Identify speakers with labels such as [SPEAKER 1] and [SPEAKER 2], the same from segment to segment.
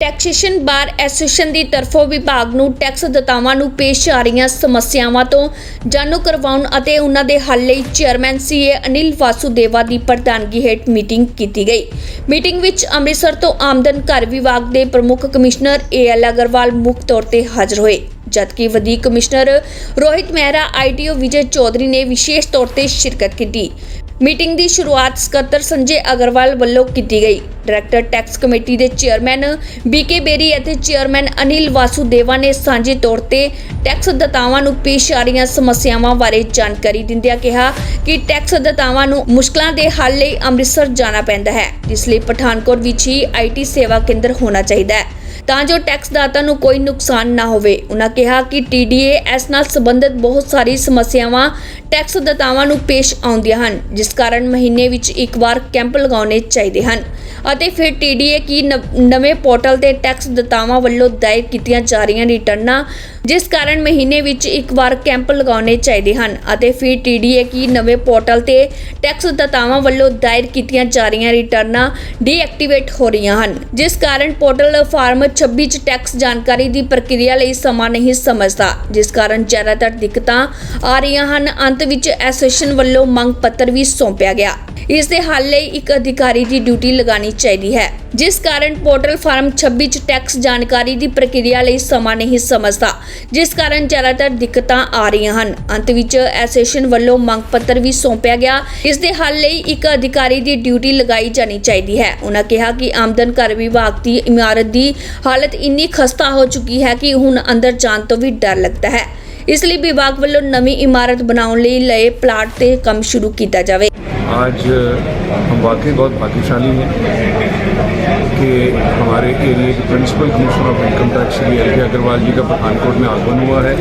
[SPEAKER 1] Taxation बार association की तरफों विभाग नूं टैक्स दातावां नूं पेश आ रही समस्यावां तो जाणू करवाउण अते उन्हां दे हल लई चेयरमैन सीए अनिल वासुदेवा की प्रधानगी हेठ मीटिंग की गई। मीटिंग विच अमृतसर तो आमदन कर विभाग के प्रमुख कमिश्नर AL अग्रवाल मुख्य तौर पर हाज़र हुए, जबकि वधीक कमिश्नर रोहित मेहरा ITO विजय चौधरी ने विशेष तौर पर शिरकत की। मीटिंग की शुरुआत सकत्तर संजय अग्रवाल वालों की गई। डायरैक्टर टैक्स कमेटी के चेयरमैन BK बेरी और चेयरमैन अनिल वासुदेवा ने सांझे तौर पर टैक्स दातावां नूं पेश आ रही समस्यावां बारे जानकारी दिंदिआं कहा कि टैक्स दातावां नूं मुश्किलां दे हल लई अमृतसर जाना पैंदा है, जिसलिए पठानकोट विच ही IT सेवा केंद्र होना चाहिए है तां जो टैक्स दाता नूं कोई नुकसान ना होवे। उन्हां कहा कि TDS नाल संबंधित बहुत सारी समस्यावां टैक्स दातावां नूं पेश आउंदियां हन, जिस कारण महीने विच एक बार कैंप लगाने चाहिए हैं ਅਤੇ फिर TDA की नवे पोर्टल ते टैक्स दातावां वल्लों दायर कीतियां जा रही रिटर्नां, जिस कारण महीने विच एक बार कैंप लगाने चाहिए हैं ਅਤੇ फिर TDA की नवे पोर्टल ते टैक्स दातावां वल्लों दायर कीतियां जा रही रिटर्नां डीएक्टिवेट हो रही हैं, जिस कारण पोर्टल फार्म 26 च टैक्स जानकारी की प्रक्रिया लई समा नहीं समझता, जिस कारण ज़्यादातर दिक्कतां आ रही हैं। अंत विच एसोसीएशन वल्लों मंग पत्र भी सौंपया गया। इस दे हल लई एक अधिकारी की ड्यूटी लगानी चाहिए है, जिस कारण पोर्टल फार्म 26 च टैक्स जानकारी की प्रक्रिया लई समा नहीं समझता, जिस कारण ज़्यादातर दिक्कतां आ रही हैं। अंत विच एसोसीएशन वल्लों मंग पत्र भी सौंपया गया। इस दे हल लई एक अधिकारी की ड्यूटी लगाई जानी चाहिए है। उन्होंने कहा कि आमदन कर विभाग की इमारत की हालत इन्नी खस्ता हो चुकी है कि हुण अंदर जाण तो भी डर लगता है, इसलिए विभाग वल्लों नवी इमारत बनाउण लई लए प्लाट ते काम शुरू किया जाए।
[SPEAKER 2] आज हम वाकई बहुत भाग्यशाली हैं कि हमारे एरिया के principal commissioner of income tax Shri LK Agarwal ji का पठानकोट में आगमन हुआ है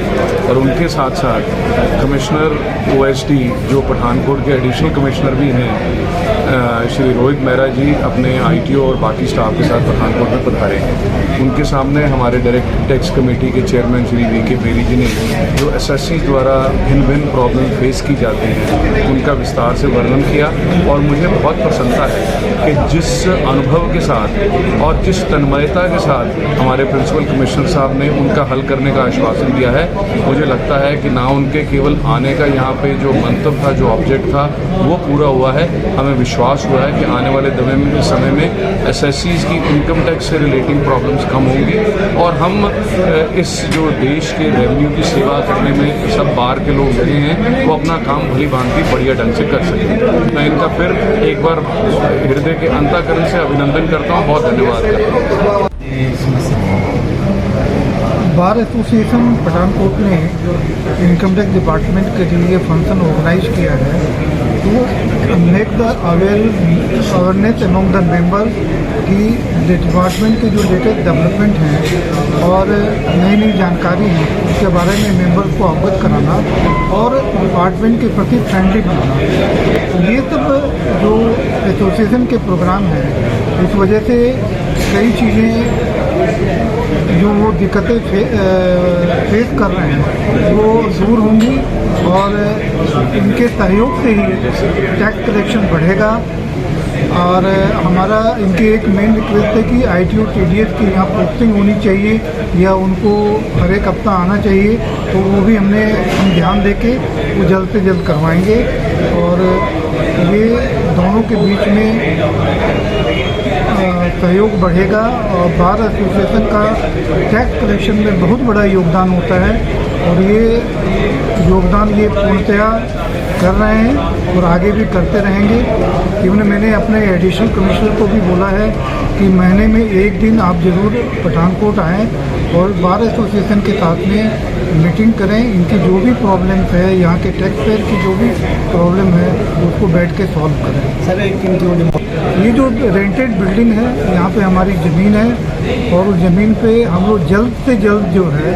[SPEAKER 2] और उनके साथ साथ कमिश्नर OSD जो पठानकोट के एडिशनल कमिश्नर भी हैं श्री रोहित मेहरा जी अपने ITO और बाकी स्टाफ के साथ पठानकोट में पधारे हैं। उनके सामने हमारे डायरेक्ट टैक्स कमेटी के चेयरमैन श्री VK बेरी जी ने जो SSC द्वारा भिन्न भिन्न प्रॉब्लम फेस की जाती हैं उनका विस्तार से वर्णन किया और मुझे बहुत प्रसन्नता है कि जिस अनुभव के साथ और जिस तन्मयता के साथ हमारे प्रिंसिपल कमिश्नर साहब ने उनका हल करने का आश्वासन दिया है, मुझे लगता है कि ना उनके केवल आने का यहाँ पे जो मंतव्य था, जो ऑब्जेक्ट था, वो पूरा हुआ है। हमें विश्वास हुआ है कि आने वाले समय में SSCs की इनकम टैक्स से रिलेटिंग प्रॉब्लम्स कम होंगी और हम इस जो देश के रेवेन्यू की सेवा करने में सब बार के लोग लगे हैं वो अपना काम भली भांति बढ़िया ढंग से कर सकें। मैं इनका फिर एक बार हृदय के अंतःकरण से अभिनंदन करता हूँ, बहुत धन्यवाद करता हूँ।
[SPEAKER 3] बार एसोसिएशन पठानकोट ने इनकम टैक्स डिपार्टमेंट के लिए फंक्शन ऑर्गेनाइज किया है तो make the awareness among the member की डिपार्टमेंट के जो लेटेस्ट डेवलपमेंट हैं और नई नई जानकारी है उसके बारे में मेंबर को अवगत कराना और डिपार्टमेंट के प्रति फ्रेंडली बनाना, ये सब जो एसोसिएशन के प्रोग्राम हैं इस वजह से कई चीज़ें जो वो दिक्कतें फेस कर रहे हैं वो दूर होंगी और इनके सहयोग से ही टैक्स कलेक्शन बढ़ेगा। और हमारा इनकी एक मेन रिक्वेस्ट है कि ITO TDS की यहाँ पोस्टिंग होनी चाहिए या उनको हर एक हफ्ता आना चाहिए, तो वो भी हम ध्यान देके वो जल्द से जल्द करवाएंगे और ये दोनों के बीच में सहयोग बढ़ेगा और बार एसोसिएशन का टैक्स कलेक्शन में बहुत बड़ा योगदान होता है और ये योगदान ये पूर्णतया कर रहे हैं और आगे भी करते रहेंगे। इवन मैंने अपने एडिशनल कमिश्नर को भी बोला है कि महीने में एक दिन आप ज़रूर पठानकोट आएँ और बार एसोसिएशन के साथ में मीटिंग करें, इनकी जो भी प्रॉब्लम्स है यहाँ के टैक्स पेयर की जो भी प्रॉब्लम है उसको बैठ के सॉल्व करें। सर ये जो रेंटेड बिल्डिंग है यहाँ पे हमारी ज़मीन है और उस ज़मीन पे हम लोग जल्द से जल्द जो है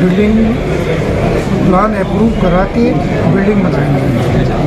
[SPEAKER 3] बिल्डिंग प्लान अप्रूव करा के बिल्डिंग बनाएंगे।